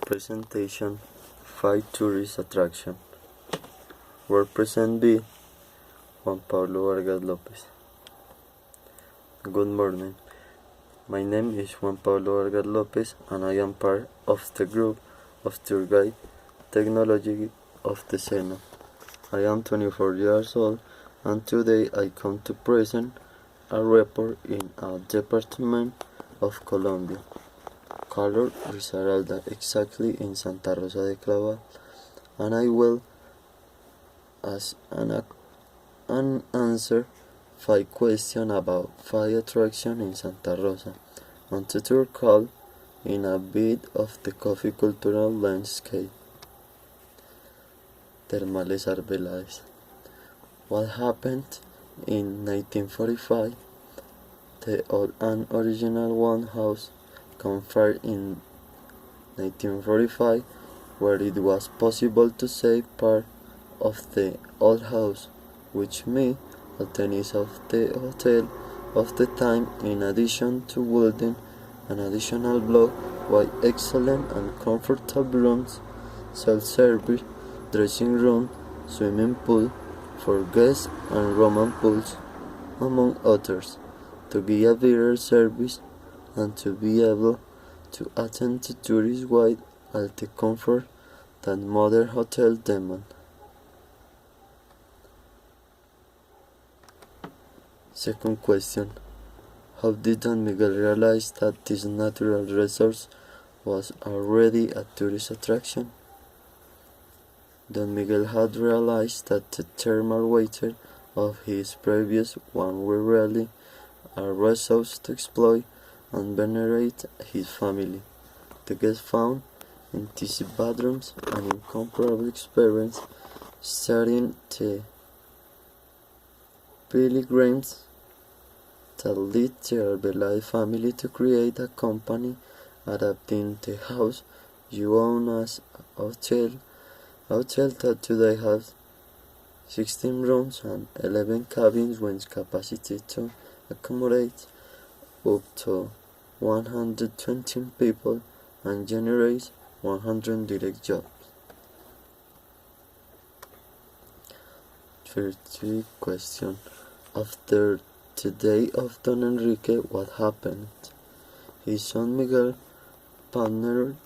Presentation 5 Tourist Attraction. Word present B. Juan Pablo Vargas Lopez. Good morning. My name is Juan Pablo Vargas Lopez and I am part of the group of tour guide technology of the SENA. I am 24 years old and today I come to present a report in a department of Colombia. Color Risaralda, exactly in Santa Rosa de Clavel, and I will answer 5 questions about 5 attractions in Santa Rosa, and the tour called in a bit of the coffee cultural landscape. Termales Arbeláez. What happened in 1945? The old and original one house conferred in 1945, where it was possible to save part of the old house, which made maintenance of the hotel of the time, in addition to building an additional block with excellent and comfortable rooms, self-service, dressing room, swimming pool for guests and Roman pools, among others, to give a better service and to be able to attend to tourists with all the comfort that modern hotels demand. Second question. How did Don Miguel realize that this natural resource was already a tourist attraction? Don Miguel had realized that the thermal water of his previous one were really a resource to exploit and venerate his family. The guests found in these bathrooms an incomparable experience, starting the pilgrims that led the Arbeláez family to create a company adapting the house you own as a hotel that today has 16 rooms and 11 cabins with capacity to accommodate up to 120 people and generates 100 direct jobs. Third question. After the death of Don Enrique, what happened? His son Miguel partnered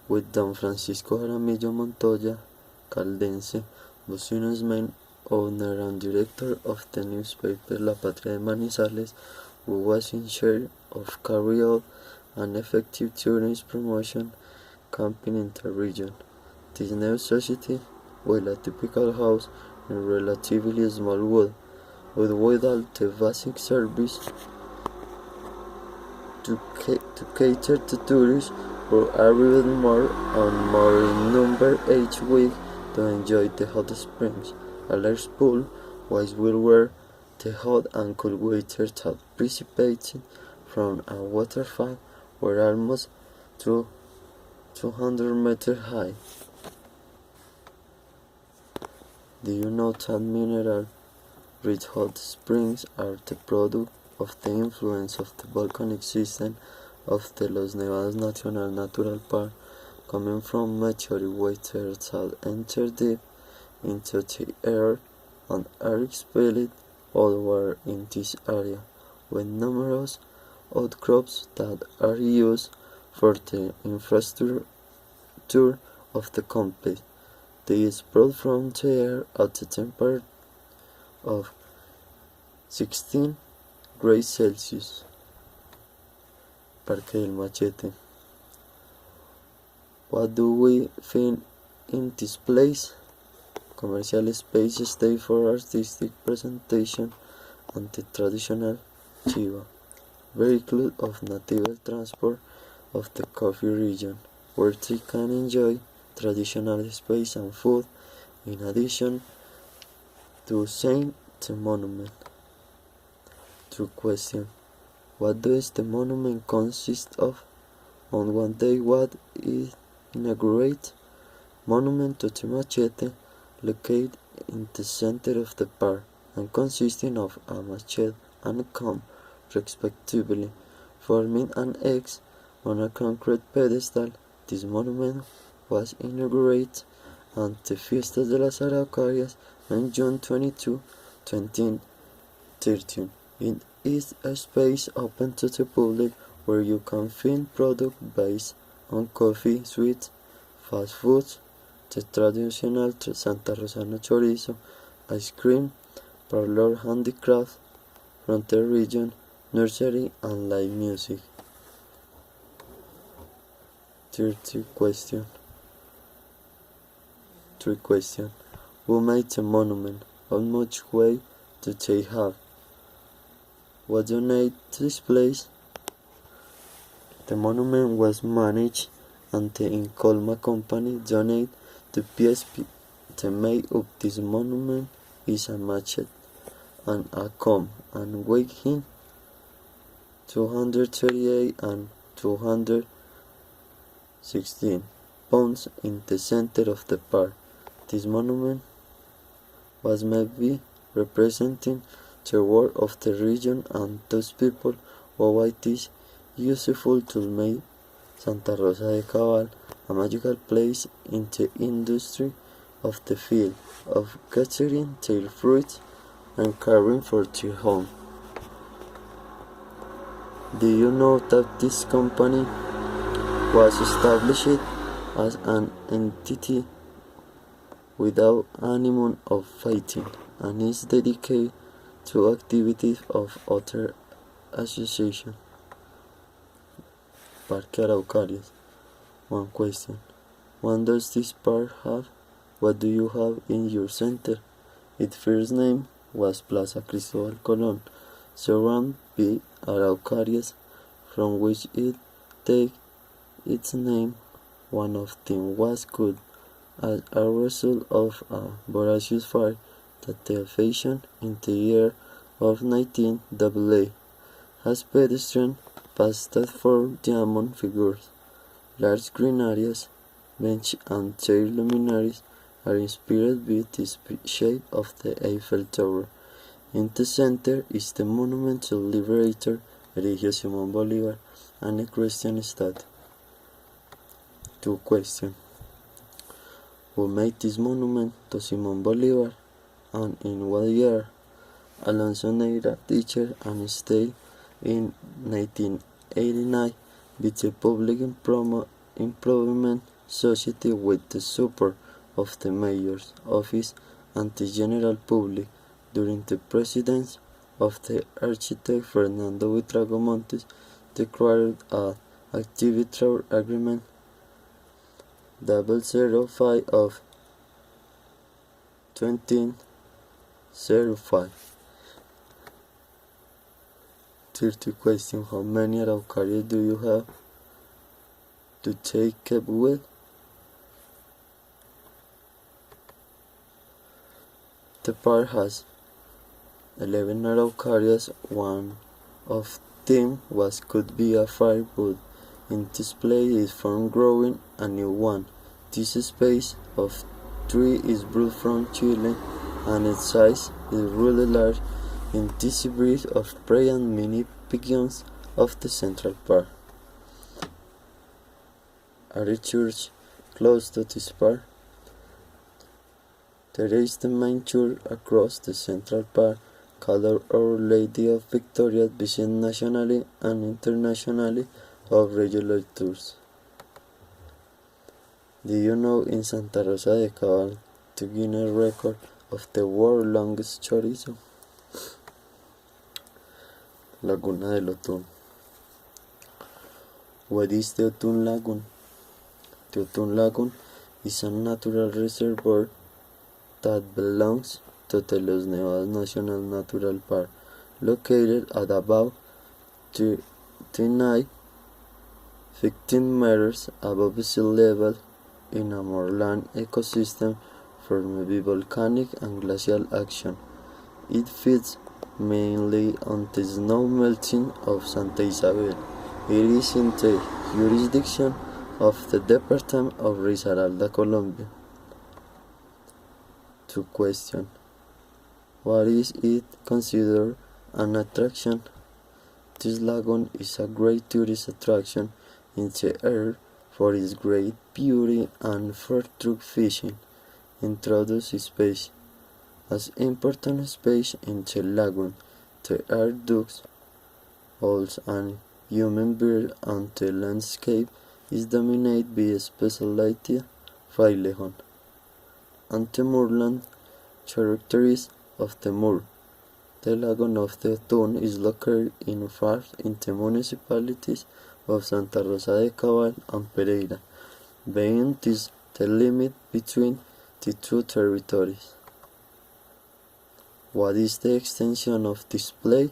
with Don Francisco Jaramillo Montoya Caldense, Bocino's main owner and director of the newspaper La Patria de Manizales, who was in charge of carry out an effective tourist promotion campaign in the region. This new society, with a typical house in relatively small wood, with all the basic service to cater to tourists who arrived more and more in number each week to enjoy the hot springs, a large pool, which will where the hot and cold water that precipitated from a waterfall were almost 200 meters high. Do you know that mineral-rich hot springs are the product of the influence of the volcanic system of the Los Nevados National Natural Park, coming from meteoric water that enter deep into the earth and are expelled outward in this area, with numerous outcrops that are used for the infrastructure of the complex. They is brought from the air at the temperature of 16 degrees Celsius. Parque del Machete. What do we find in this place? Commercial space, stage for artistic presentation, and the traditional chiva, vehicle of native transport of the coffee region, where they can enjoy traditional space and food, in addition to seeing the monument. 2 question. What does the monument consist of? On one day, what is inaugurated? Monument to the Machete, located in the center of the park and consisting of a machete and a comb, respectively, forming an X on a concrete pedestal This monument was inaugurated on the Fiesta de las Araucarias on June 22, 2013. It is a space open to the public where you can find products based on coffee, sweets, fast foods, the traditional Santa Rosana chorizo, ice cream, parlor handicraft from the region, nursery, and live music. 30 question. 3 question. Who made the monument? How much weight do they have? What donated to this place? The monument was managed and the Incolma company donated to PSP. The make of this monument is a machete and a comb and weighing 238 and 216 pounds in the center of the park. This monument was maybe representing the world of the region and those people who it is useful to make Santa Rosa de Cabal a magical place in the industry of the field of gathering their fruits and caring for their home. Do you know that this company was established as an entity without animum of fighting and is dedicated to activities of other associations? Parque Araucarias. 1 question. What does this park have? What do you have in your center? Its first name was Plaza Cristóbal Colón, surrounded by Araucarias, from which it takes its name. One of them was cut as a result of a voracious fire that the aviation in the year of 1988 has pedestrians passed that for diamond figures. Large green areas, bench and chair luminaries are inspired by the shape of the Eiffel Tower. In the center is the monument to Liberator Eligio Simón Bolívar and a Christian statue. 2 questions. Who made this monument to Simón Bolívar and in what year? Alonso Neira, teacher and stayed in 1989 with the Public Improvement Society with the support of the mayor's office and the general public during the presidency of the architect Fernando Buitrago Montes. Declared an activity agreement 005 of 2005. 30 question. How many Araucarias do you have to take up with? The park has 11 Araucarias. One of them could be a firewood. In display is from growing a new one. This space of 3 is brought from Chile and its size is really large. In this breed of prey and mini pigeons of the Central Park. Are a church close to this park? There is the main church across the Central Park called Our Lady of Victoria, visited nationally and internationally of regular tours. Do you know in Santa Rosa de Cabal to Guinness record of the world's longest chorizo? Laguna del Otún. What is the Otún Lagoon? The Otún Lagoon is a natural reservoir that belongs to the Los Nevados National Natural Park, located at about 15 meters above sea level in a moorland ecosystem formed by volcanic and glacial action. It feeds mainly on the snow melting of Santa Isabel. It is in the jurisdiction of the Department of Risaralda, Colombia. 2 question. What is it considered an attraction? This lagoon is a great tourist attraction in the area for its great beauty and for trout fishing. Introduce space. As important space in the lagoon, there are ducks, owls, and human birds, and the landscape is dominated by specialized frailejón and the moorland characteristics of the moor. The lagoon of the Tun is located in the municipalities of Santa Rosa de Cabal and Pereira, being this the limit between the two territories. What is the extension of this play?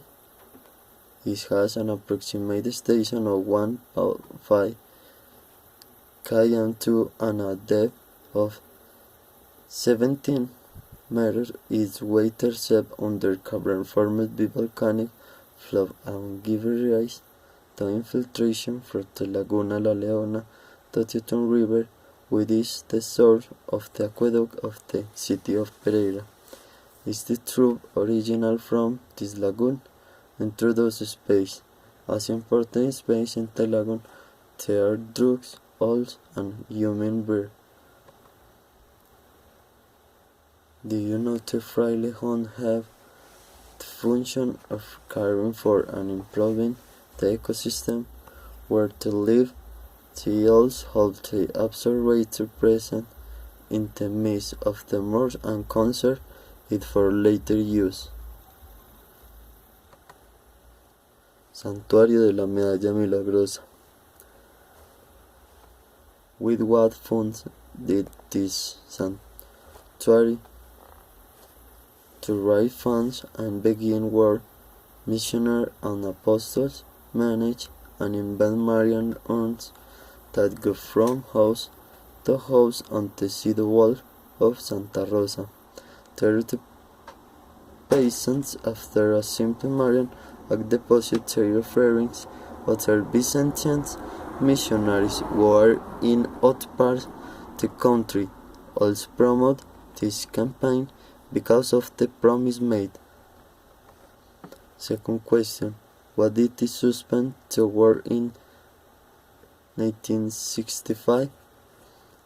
It has an approximate station of 1.5 km and a depth of 17 meters. Its weight intercept under cavern formed by volcanic flow and give rise to infiltration from the Laguna La Leona to the Tun River, which is the source of the aqueduct of the city of Pereira. Is the trout original from this lagoon? Introduce space. As important space in the lagoon, there are ducks, owls, and human birds. Do you know the frailejón have the function of caring for and improving the ecosystem where they live? They also hold the observatory present in the midst of the moors and conserve it for later use. Santuario de la Medalla Milagrosa. With what funds did this sanctuary to raise funds and begin work? Missionaries and apostles manage and invent Marian urns that go from house to house on the city wall of Santa Rosa. There the peasants, after a simple Marian act, deposit their offerings. Other Byzantine missionaries who are in other parts of the country also promote this campaign because of the promise made. Second question. What did it suspend the war in 1965?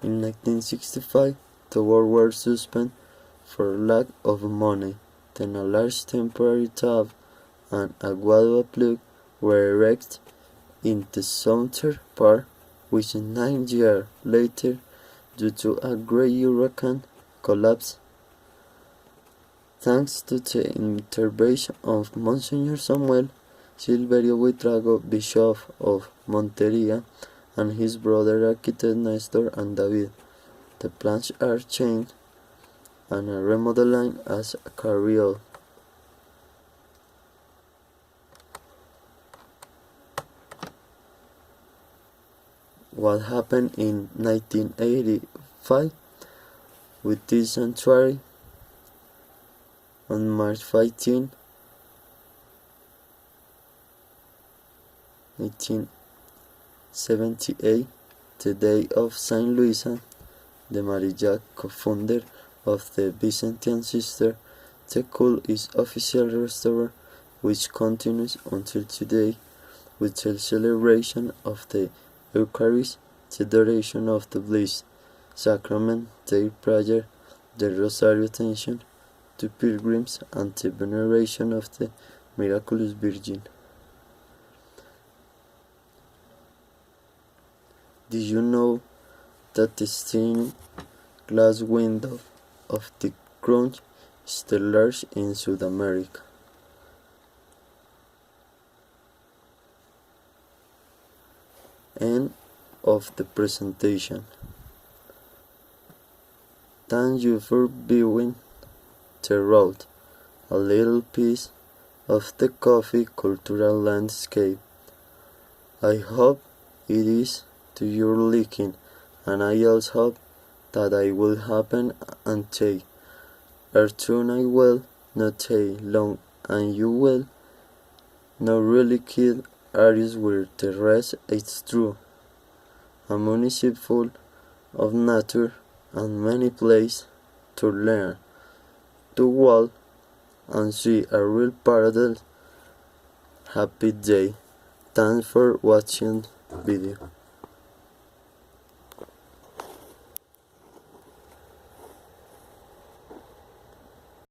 In 1965, the war was suspended for lack of money. Then a large temporary tap and a guadua were erected in the southern part, which 9 years later, due to a great hurricane, collapsed. Thanks to the intervention of Monsignor Samuel Silverio Buitrago, Bishop of Monteria, and his brother architect Nestor and David, the plans are changed and a remodeling as a carry-on. What happened in 1985 with this sanctuary? On March 15, 1978, the day of Saint Luisa de Marillac, co-founder of the Byzantine Sister, the cult is officially restored, which continues until today with the celebration of the Eucharist, the adoration of the Blessed Sacrament, their prayer, the Rosario attention to pilgrims, and the veneration of the Miraculous Virgin. Did you know that the stained glass window of the Crunch is the largest in South America? End of the presentation. Thank you for viewing the road, a little piece of the coffee cultural landscape. I hope it is to your liking, and I also hope that I will happen and take. Soon I will not take long, and you will not really kid areas where the rest is true. A municipal full of nature and many places to learn, to walk, and see a real paradise. Happy day. Thanks for watching video.